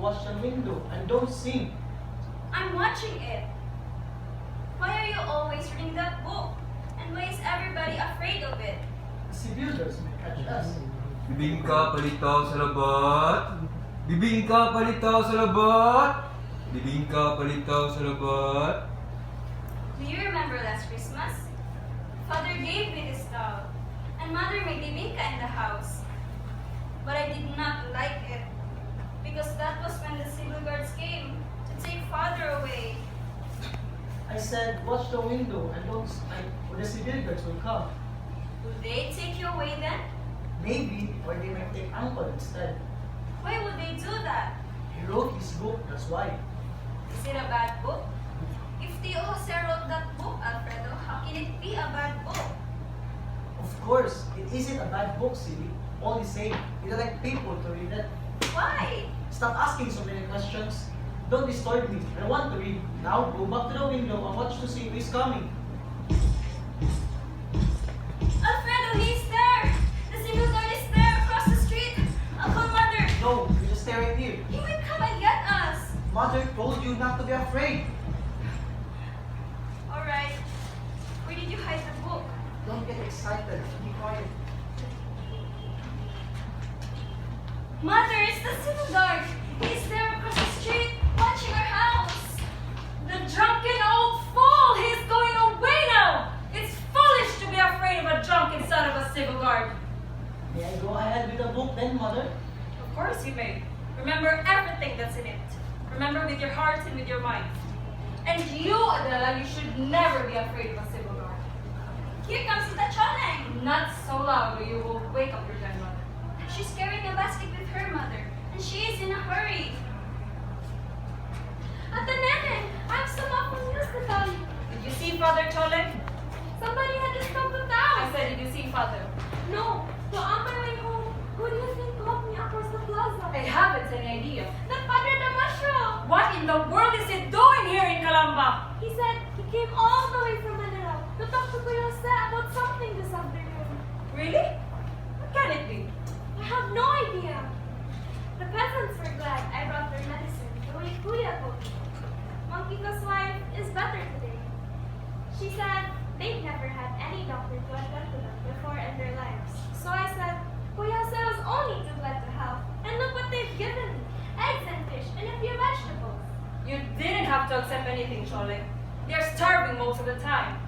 watch the window and don't sing. I'm watching it. Why are you always reading that book? And why is everybody afraid of it? The civilians may catch us. Bibingka palitaw sa labat. Bibingka palitaw sa labat. Bibingka palitaw sa labat. Do you remember last Christmas? Father gave me this doll, and Mother made bibingka in the house. But I did not like it, because that was when the civil guards came to take Father away. I said, watch the window and don't or the civilians will come. Will they take you away then? Maybe, or they might take Uncle instead. Why would they do that? He wrote his book, that's why. Is it a bad book? If Tio Jose wrote that book, Alfredo, how can it be a bad book? Of course, it isn't a bad book, silly. All the same, you don't like people to read it. Why? Stop asking so many questions. Don't disturb me. I want to read. Now, go back to the window and watch to see who is coming. Alfredo, he's there! The civil guard is there across the street! I'll call Mother! No, you just stay right here. He will come and get us! Mother told you not to be afraid. Alright. Where did you hide the book? Don't get excited. Be quiet. Mother, it's the civil guard! He's there across the street, watching our house! The drunken old fool! He's going away now! It's foolish to be afraid of a drunken son of a civil guard! May I go ahead with the book then, Mother? Of course you may. Remember everything that's in it. Remember with your heart and with your mind. And you, Adela, you should never be afraid of a civil guard. Here comes Tita Choneng! Not so loud or you will wake up your grandmother. She's carrying a basket with her mother, and she is in a hurry. Ate Neneng, I have some awful news to tell you. Did you see Father Choneng? Somebody had just come to town. I said, did you see Father? No, so on my way home, who do you think called me across the plaza? I haven't any idea. The Padre Damasio! What in the world is he doing here in Calamba? He said he came all the way from Manila to talk to Kuya Jose about something this afternoon. Really? What can it be? I have no idea. The peasants were glad I brought their medicine the way Kuya told me. Monkito's wife is better today. She said they'd never had any doctor to attend to them before in their lives. So I said, Kuya Jose was only too glad to help. And look what they've given me. Eggs and fish and a few vegetables. You didn't have to accept anything, Chole. They're starving most of the time.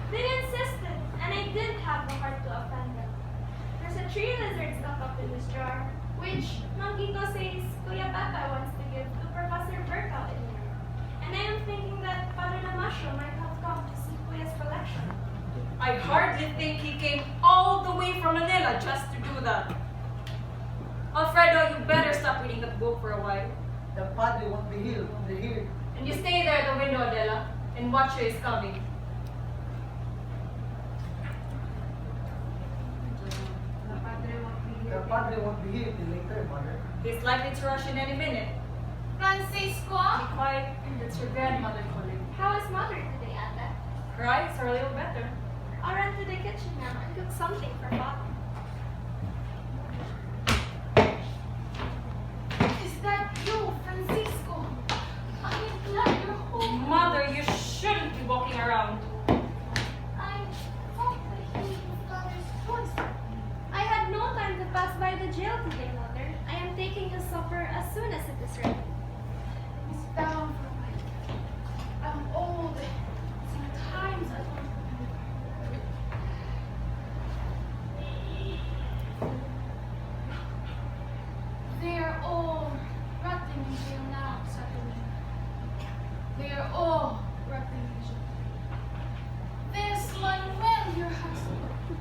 They insisted, and I didn't have the heart to offend them. There's a tree lizard stuck up in this jar, which Monkito says Kuya Papa wants to give to Professor Berkow in here. And I am thinking that Father Damasio might have come to see Kuya's collection. I hardly think he came all the way from Manila just to do that. Alfredo, you better stop reading the book for a while. The Padre won't be here. They're here. And you stay there at the window, Adela, and watch who is coming. The Padre won't be here till later, Mother. He's likely to rush in any minute. Francisco? Be quiet. That's your grandmother calling. How is Mother today, Ate? Right? Or a little better. I'll run to the kitchen now and cook something for Papa. Is that you, Francisco? I am glad you're home. Mother, you shouldn't be walking around. I thought I heard your father's voice. I had no time to pass by the jail today, Mother. I am taking his supper as soon as it is ready. He's down for a while. I'm old. Sometimes I don't remember. They are all rotting in jail now, Saturday. They are all rotting in jail. There's Manuel, your husband,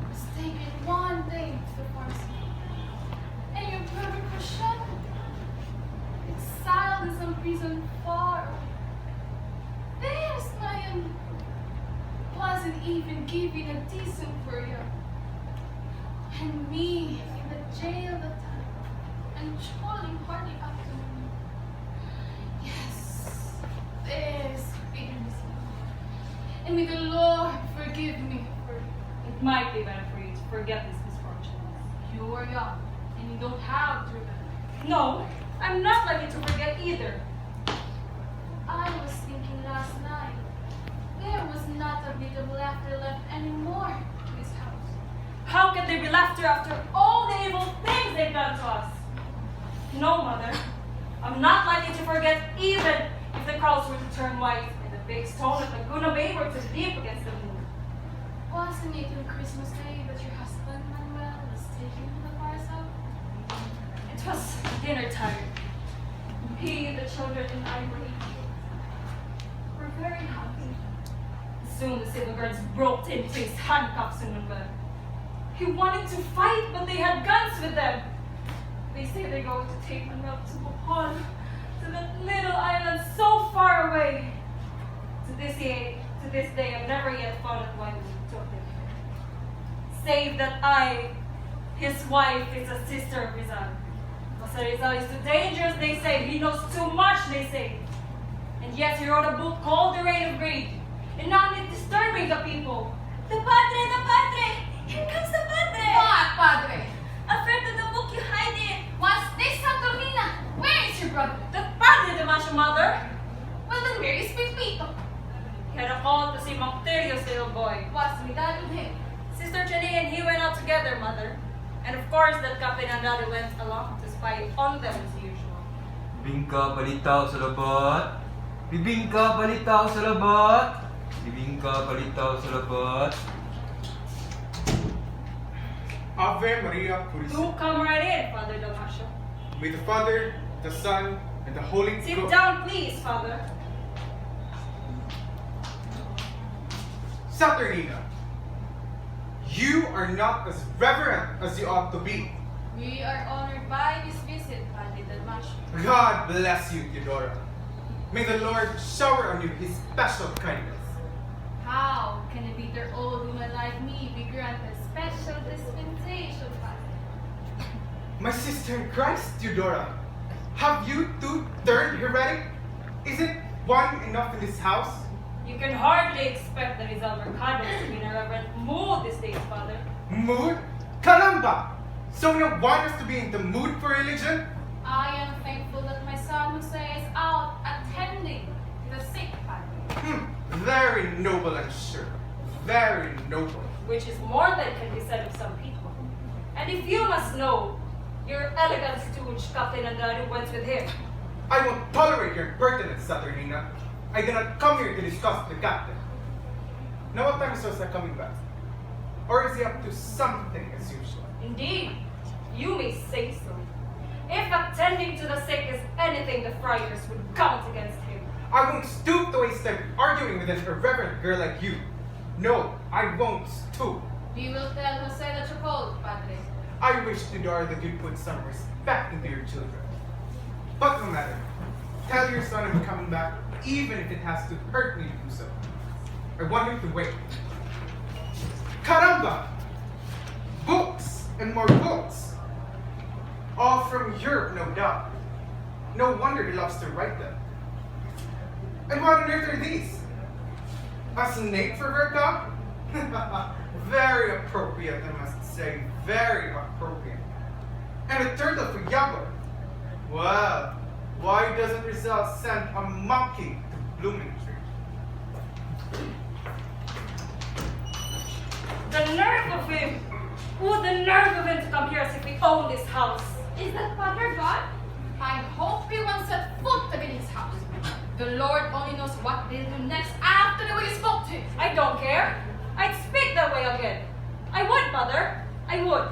was taken one day to the pharmacy. And your brother Christian, exiled in some prison far away. There's Mayan, wasn't even given a decent burial. And me in the jail that time, and trolling hardly up to me. Yes, there's bitterness. And may the Lord forgive me for it. It might be better for you to forget this misfortune. You are young, and you don't have to remember. No, I'm not likely to forget either. I was thinking last night, there was not a bit of laughter left anymore in this house. How can there be laughter after all the evil things they've done to us? No, Mother. I'm not likely to forget even if the clouds were to turn white and the big stone at Laguna Bay were to leap against the moon. Wasn't it on Christmas Day that your husband, Manuel, was taken to the fireside? It was dinner time. He, the children, and I were eating. We're very happy. Soon the civil guards broke in, placed handcuffs on Manuel. He wanted to fight, but they had guns with them. They say they're going to take Manuel to Bohol, to that little island so far away. To this day, I've never yet found out why we took him. Save that I, his wife, is a sister of Rizal. Jose Rizal is too dangerous, they say. He knows too much, they say. And yet he wrote a book called The Reign of Greed. And now it's disturbing the people. The Padre! The Padre! Here comes the Padre! What, Padre? Afraid of the book you hide in. What's this, Saturnina? Where is your brother? The Padre, the Masha Mother. Well, then where is Pepito? He had a call to see Mocterio's little boy. What's with that with him? Sister Jenny and he went out together, Mother. And of course, that Captain Andrade went along to spy on them as usual. Bibingka, palitaw sa labat. Bibingka, palitaw sa labat. Bibingka, palitaw sa labat. Ave Maria Do Purísima. come right in, Father Damasio. May the Father, the Son, and the Holy Sit Ghost. down, please, Father. Saturnina, you are not as reverent as you ought to be. We are honored by this visit, Padre Dalmacio. God bless you, Theodora. May the Lord shower on you His special kindness. How can a bitter old woman like me be granted special dispensation, Padre? My sister in Christ, Theodora, have you too turned heretic? Isn't one enough in this house? You can hardly expect the Rizal Mercados to be in a reverent mood these days, Father. Mood? Calamba! So you want us to be in the mood for religion? I am thankful that my son Jose is out attending to the sick, Padre. Very noble, I'm sure. Very noble. Which is more than can be said of some people. And if you must know, your elegant stooge, Captain Andrade, went with him. I won't tolerate your impertinence, Saturnina. I did not come here to discuss the captain. Now what time is Sosa coming back? Or is he up to something as usual? Indeed, you may say so. If attending to the sick is anything the friars would count against him. I won't stoop to waste time arguing with an irreverent girl like you. No, I won't stoop. We will tell Jose that you're cold, Padre. I wish, Tudor, that you'd put some respect into your children. But no matter. Tell your son I'm coming back, even if it has to hurt me to do so. I want him to wait. Caramba! Books and more books. All from Europe, no doubt. No wonder he loves to write them. And what on earth are these? A snake for Verka? Very appropriate, I must say. Very appropriate. And a turtle for Yabor. Well, why doesn't Rizal send a monkey to Blooming Tree? The nerve of him! Oh, the nerve of him to come here as if he owned this house. Is that Padre God? I hope he won't set foot again in his house. The Lord only knows what they'll do next after the way you spoke to him. I don't care. I'd speak that way again. I would, Mother. I would.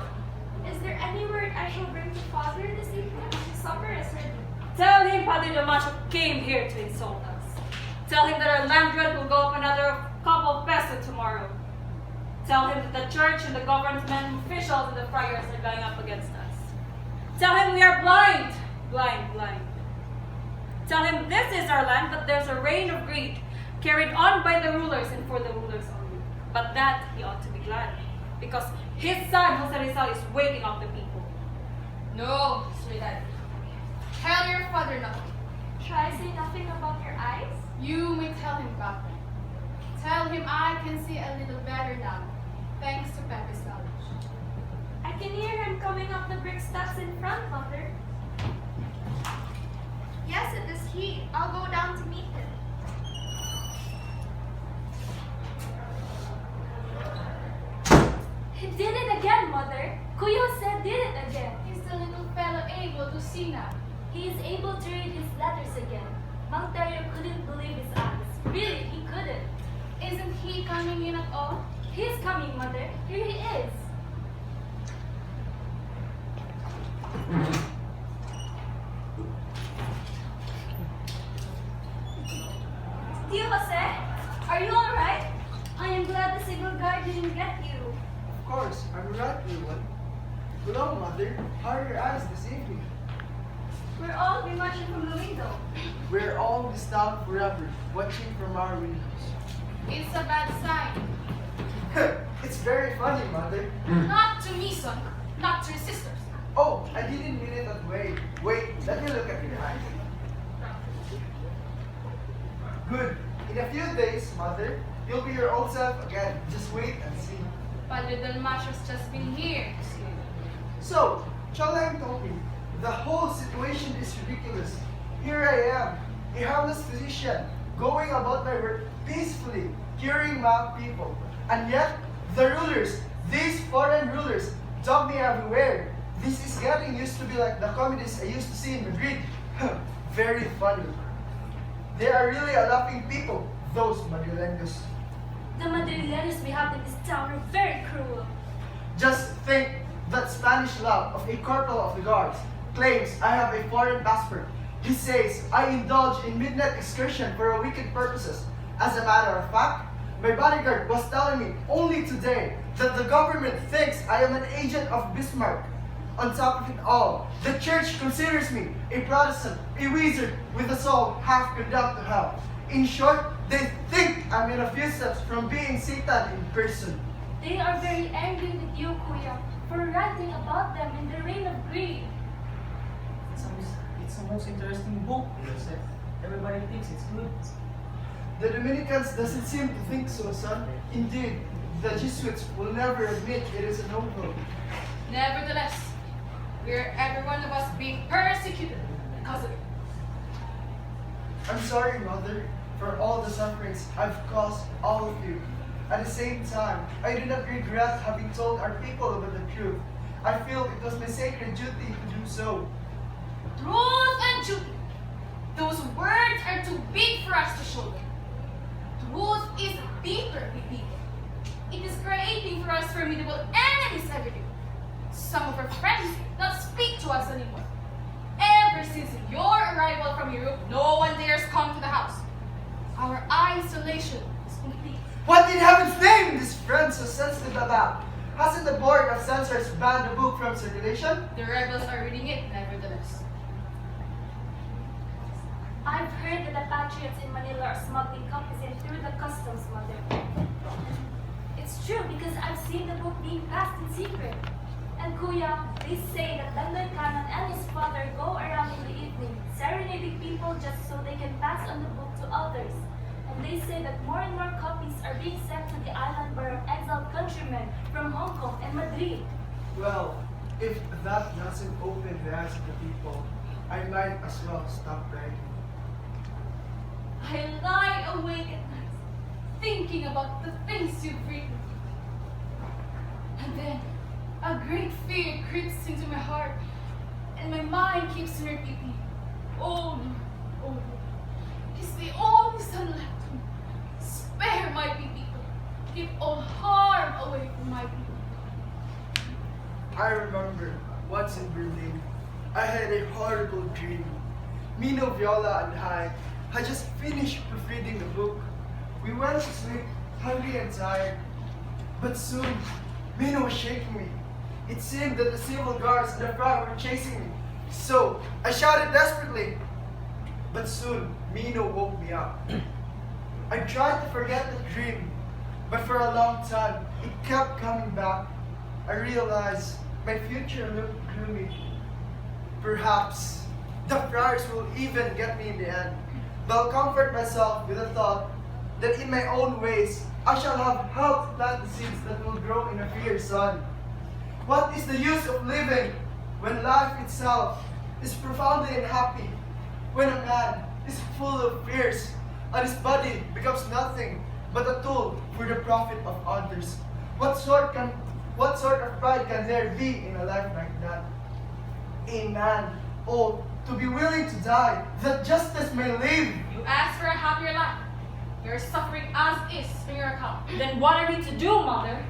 Is there any word I shall bring to Father this evening? Supper is ready. Tell him Padre Damasio came here to insult us. Tell him that our land rent will go up another couple of pesos tomorrow. Tell him that the church and the government officials and the friars are going up against us. Tell him we are blind. Blind, blind. Tell him this is our land, but there's a reign of greed carried on by the rulers and for the rulers only. But that he ought to be glad, because his son Jose Rizal is waking up the people. No, sweetheart. Tell your father nothing. Shall I say nothing about your eyes? You may tell him, Papa. Tell him I can see a little better now, thanks to Pepe's knowledge. I can hear him coming up the brick steps in front, Mother. Yes, it is he. I'll go down to meet him. He did it again, Mother. Kuya Jose did it again. Is the little fellow able to see now? He is able to read his letters again. Mang Teryo couldn't believe his eyes. Really, he couldn't. Isn't he coming in at all? He's coming, Mother. Here he is. Tio Jose, are you alright? I am glad the civil guard didn't get you. Of course, I'm right, everyone. Hello, Mother. How are your eyes this evening? We're all been watching from the window. We're all this town forever, watching from our windows. It's a bad sign. It's very funny, Mother. Not to me, son. Not to your sisters. Oh, I didn't mean it that way. Wait, let me look at your eyes. Good. In a few days, Mother, you'll be your old self again. Just wait and see. Padre Dalmasio's just been here. So, Cholang told me, the whole situation is ridiculous. Here I am, a harmless physician, going about my work peacefully, curing Mang people. And yet, the rulers, these foreign rulers, dump me everywhere. This is getting used to be like the comedies I used to see in Madrid. Very funny. They are really a laughing people, those Madrileños. The Madrileños we have in this town are very cruel. Just think that Spanish love of a corporal of the guards claims I have a foreign passport. He says I indulge in midnight excursion for wicked purposes. As a matter of fact, my bodyguard was telling me only today that the government thinks I am an agent of Bismarck. On top of it all, the church considers me a Protestant, a wizard with a soul half condemned to hell. In short, they think I'm in a few steps from being Satan in person. They are very angry with you, Kuya, for writing about them in the reign of greed. It's the most interesting book, Joseph. Everybody thinks it's good. The Dominicans doesn't seem to think so, son. Indeed, the Jesuits will never admit it is a novel. Nevertheless, we're every one of us being persecuted because of it. I'm sorry, Mother, for all the sufferings I've caused all of you. At the same time, I do not regret having told our people about the truth. I feel it was my sacred duty to do so. Truth and duty. Those words are too big for us to shoulder. Truth is deeper with people. It is creating for us formidable enemies every day. Some of our friends not speak to us anymore. Ever since your arrival from Europe, no one dares come to the house. Our isolation is complete. What in heaven's name this friend so sensitive about? Hasn't the board of censors banned the book from circulation? The rebels are reading it, nevertheless. I've heard that the patriots in Manila are smuggling copies in through the customs, Mother. It's true because I've seen the book being passed in secret. And Kuya, they say that Dandoy Canon and his father go around in the evening, serenading people just so they can pass on the book to others. And they say that more and more copies are being sent to the island by our exiled countrymen from Hong Kong and Madrid. Well, if that doesn't open the eyes of the people, I might as well stop writing. I lie awake at night, thinking about the things you've written. And then, a great fear creeps into my heart, and my mind keeps repeating, "Oh Lord, oh Lord, it is the only son left to me. Spare my people. Keep all harm away from my people." I remember once in Berlin, I had a horrible dream. Mino, Viola, and I had just finished proofreading the book. We went to sleep, hungry and tired. But soon, Mino was shaking me. It seemed that the civil guards in the front were chasing me. So, I shouted desperately. But soon, Mino woke me up. I tried to forget the dream, but for a long time, it kept coming back. I realized my future looked gloomy. Perhaps the friars will even get me in the end. But I'll comfort myself with the thought that in my own ways, I shall have helped plant the seeds that will grow in a freer sun. What is the use of living when life itself is profoundly unhappy when a man is full of fears and his body becomes nothing but a tool for the profit of others. What sort of pride can there be in a life like that? A man ought to be willing to die that justice may live. You ask for a happier life. You're suffering as is in your account. Then what are we to do, Mother?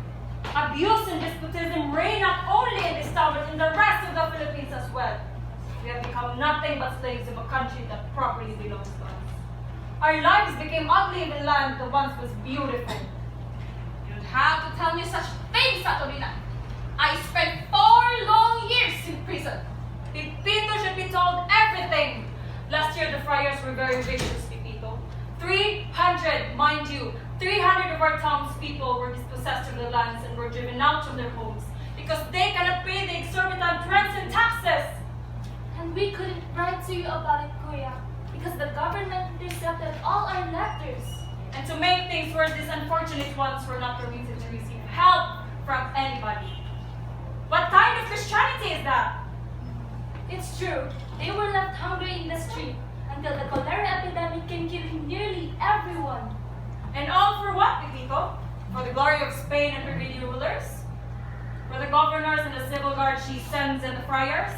Abuse and despotism reign not only in this town but in the rest of the Philippines as well. We have become nothing but slaves of a country that properly belongs to us. Our lives became ugly in a land that once was beautiful. You don't have to tell me such things, Satolina. I spent 4 long years in prison. Pipito should be told everything. Last year the friars were very vicious, Pipito. 300, mind you, 300 of our townspeople were dispossessed of their lands and were driven out from their homes because they cannot pay the exorbitant rents and taxes. And we couldn't write to you about it, Kuya, because the government intercepted all our letters. And to make things worse, these unfortunate ones were not permitted to receive help from anybody. What kind of Christianity is that? It's true, they were left hungry in the street until the cholera epidemic came killing nearly everyone. And all for what, Pipito? For the glory of Spain and her greedy rulers? For the governors and the civil guard she sends and the friars?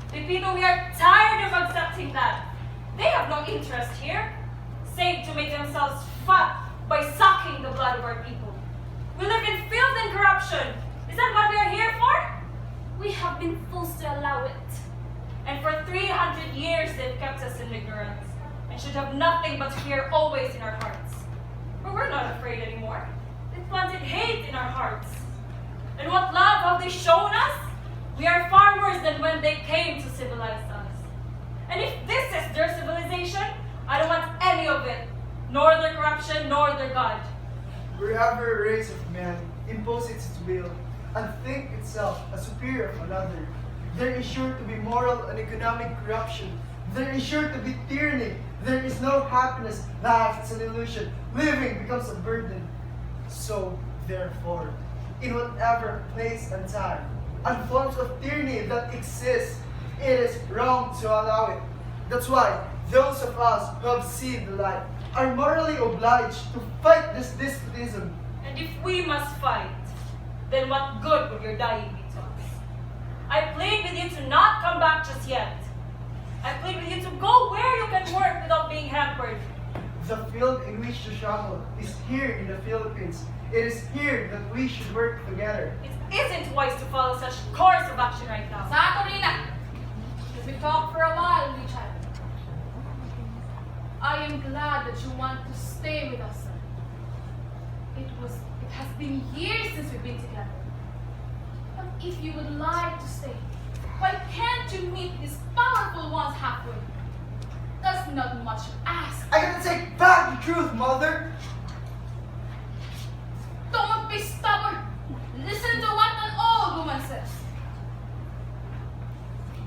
Pipito, we are tired of accepting that. They have no interest here, save to make themselves fat by sucking the blood of our people. We live in filth and corruption. Is that what we are here for? We have been forced to allow it. And for 300 years they've kept us in ignorance and should have nothing but fear always in our hearts. For we're not afraid anymore. They planted hate in our hearts. And what love have they shown us? We are far worse than when they came to civilize us. And if this is their civilization, I don't want any of it. Nor their corruption, nor their God. Wherever a race of men imposes its will and think itself a superior of another, there is sure to be moral and economic corruption. There is sure to be tyranny. There is no happiness. Life is an illusion. Living becomes a burden. So, therefore, in whatever place and time, and forms of tyranny that exist, it is wrong to allow it. That's why those of us who have seen the light are morally obliged to fight this despotism. And if we must fight, then what good would your dying be to us? I plead with you to not come back just yet. I plead with you to go where you can work without being hampered. The field in which to struggle is here in the Philippines. It is here that we should work together. It isn't wise to follow such course of action right now. Satolina, let me talk for a while, my child. I am glad that you want to stay with us, son. It has been years since we've been together. But if you would like to stay, why can't you meet these powerful ones halfway? That's not much to ask. I gotta take back the truth, Mother. Don't be stubborn. Listen to what an old woman says.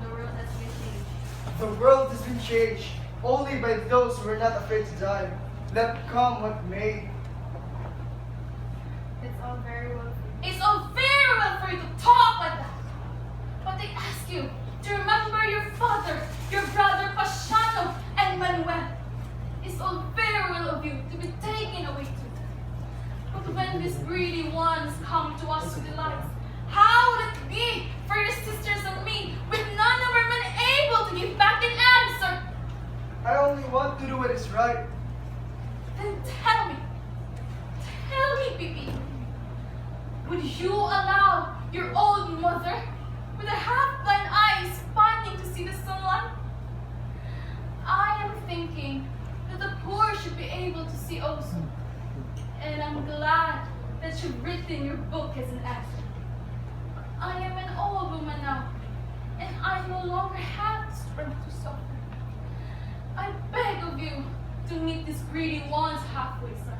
The world has been changed. The world has been changed only by those who are not afraid to die. Let come what may. It's all very well. It's all very well for you to talk like that. But I ask you to remember your father, your brother Pasiano, and Manuel. It's all very well of you to be taken away too. But when these greedy ones come to us with the lights, how would it be for your sisters and me with none of our men able to give back an answer? I only want to do what is right. Then tell me, Pipi, would you allow your old mother with a half-blind eyes fighting to see the sunlight? I am thinking that the poor should be able to see also. And I'm glad that you've written your book as an answer. I am an old woman now, and I no longer have the strength to suffer. I beg of you to meet these greedy ones halfway, son.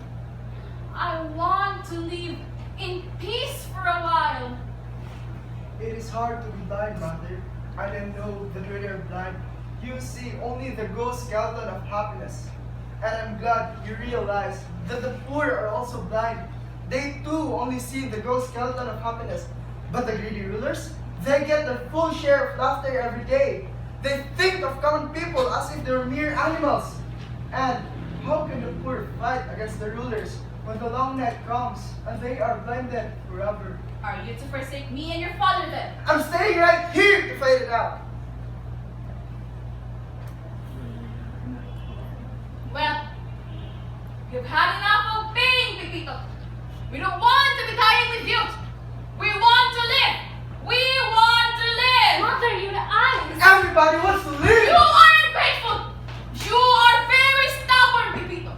I want to live in peace for a while. It is hard to be blind, Mother. I don't know that when you're blind, you see only the ghost skeleton of happiness. And I'm glad you realize that the poor are also blind. They too only see the ghost skeleton of happiness. But the greedy rulers, they get their full share of laughter every day. They think of common people as if they're mere animals. And how can the poor fight against the rulers when the long night comes and they are blinded forever? Are you to forsake me and your father then? I'm staying right here to fight it out. Well, you've had enough of being Pepito. We don't want to be dying with you. We want to live. We want to live. Mother, your eyes! Everybody wants to You live. are ungrateful. You are very stubborn, Pepito.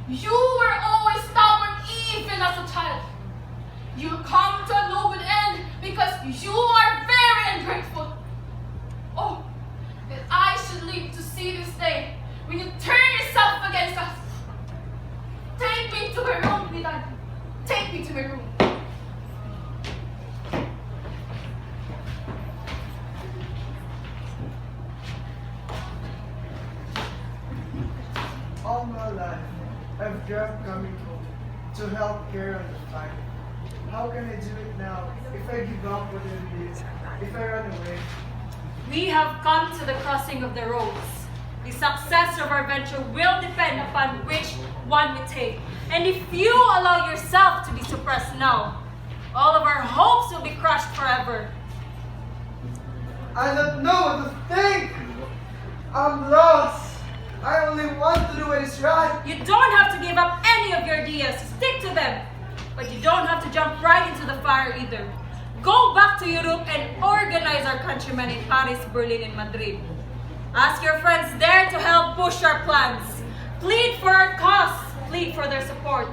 You were always stubborn even as a child. You'll come to a no good end because you are very ungrateful. Oh, that I should live to see this day when you turn yourself against us. Take me to my room, Dad. Take me to my room. All my life, I've dreamt coming home to help carry on the fight. How can I do it now if I give up what I did, if I run away? We have come to the crossing of the roads. The success of our venture will depend upon which one we take. And if you allow yourself to be suppressed now, all of our hopes will be crushed forever. I don't know what to think. I'm lost. I only want to do what is right. You don't have to give up any of your ideas. Stick to them. But you don't have to jump right into the fire either. Go back to Europe and organize our countrymen in Paris, Berlin, and Madrid. Ask your friends there to help push our plans. Plead for our cause. Plead for their support.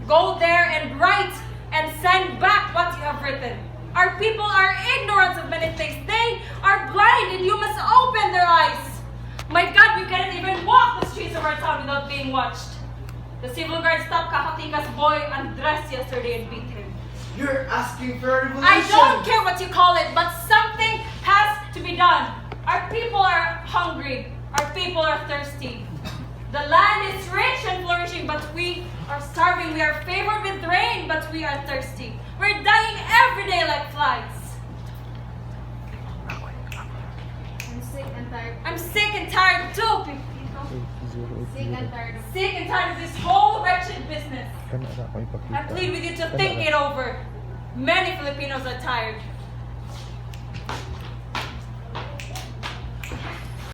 Go there and write and send back what you have written. Our people are ignorant of many things. They are blind and you must open their eyes. My God, we cannot even walk the streets of our town without being watched. The civil guard stopped Kakatika's boy Andres yesterday and beat him. You're asking for a revolution. I don't care what you call it, but something has to be done. Our people are hungry. Our people are thirsty. The land is rich and flourishing, but we are starving. We are favored with rain, but we are thirsty. We're dying every day like flies. I'm sick and tired. I'm sick and tired too, Pepito. Sick and tired. Sick and tired of this whole wretched business. I plead with you to think it over. Many Filipinos are tired.